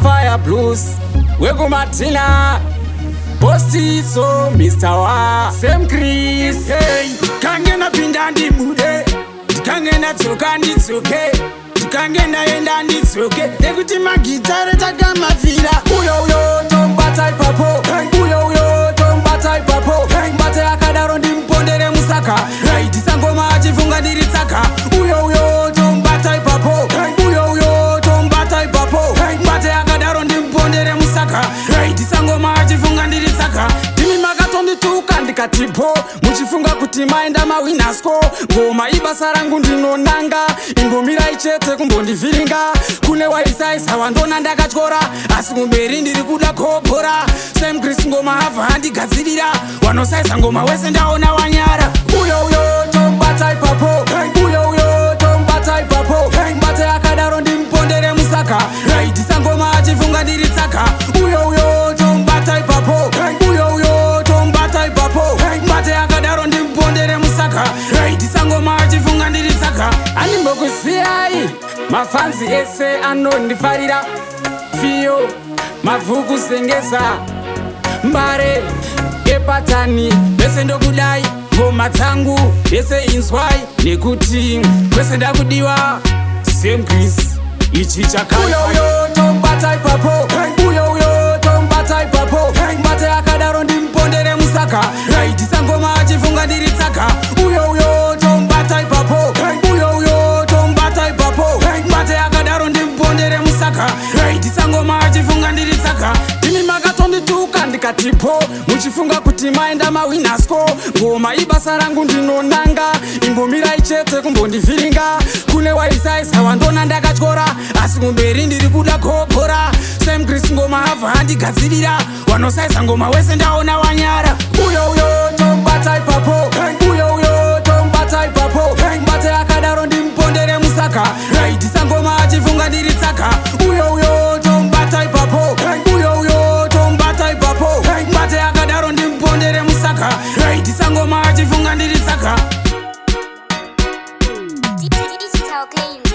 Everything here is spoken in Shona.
Fire blues Wego Martina Postizo Mr. Wa Same Chris Hey Kangena pinda ndi mude Kangena tsoka ndi tsoke Kangena enda ndi tsoke Nekuti magitare takamafira Uyo tombata ipapo Uyo tombata ipapo Mbate akadaro ndi mpondere musaka Right sangoma achifunga ndiri tsaka Uyo tombata ipapo Uyo tombata ipapo Mbate akadaro ndi mpondere musaka Right sangoma achifunga ndiri tsaka Timi makatondituka ndikatipo Muchifunga kuti maenda mawinasko Ngoma ibasa rangu ndinonanga Ingomira ichete kumbondiviringa Kune waisaisa wandona ndakatyora Asi kumberi ndiri kuda kobhora Same Chris ngoma hava handigadzirira Wanosaisa ngoma wese ndaona wanyara Uyo tombata ipapo Uyo tombata ipapo Mbate akadaro ndimpondere musaka Right sangoma achifunga ndiri tsaka Uyo tombata ipapo Uyo tombata ipapo Mbate akadaro ndimpondere musaka Right sangoma achifunga ndiri tsaka Animbokusiyai mafanzi ese anondifarira Fio mavuku sengesa Mbare epatani bese ndokudai ngoma dzangu bese inzwai nekuti kwese ndakudiwa Same Chris ichi chakai Uyo tombata ipapo Uyo tombata ipapo Mbate akadaro ndimpondere musaka Right sangoma achifunga ndiri tsaka Uyo tombata ipapo Uyo tombata ipapo Mbate akadaro ndimpondere musaka Right sangoma achifunga ndiri tsaka Timi makatondituka ndikatipo Muchifunga kuti maenda mawinasko Ngoma ibasa rangu ndinonanga Ingomira ichete kumbondiviringa Kune waisaisa wandona ndakatyora Asi kumberi ndiri kuda kobhora Same Chris ngoma hava handigadzirira Wanosaisa ngoma wese ndaona wanyara Uyo tombata ipapo Uyo tombata ipapo Mbate akadaro ndimpondere musaka Right sangoma achifunga ndiri tsaka Uyo tombata ipapo Uyo tombata ipapo Mbate akadaro ndimpondere musaka Right sangoma achifunga ndiri tsaka Digital Claims.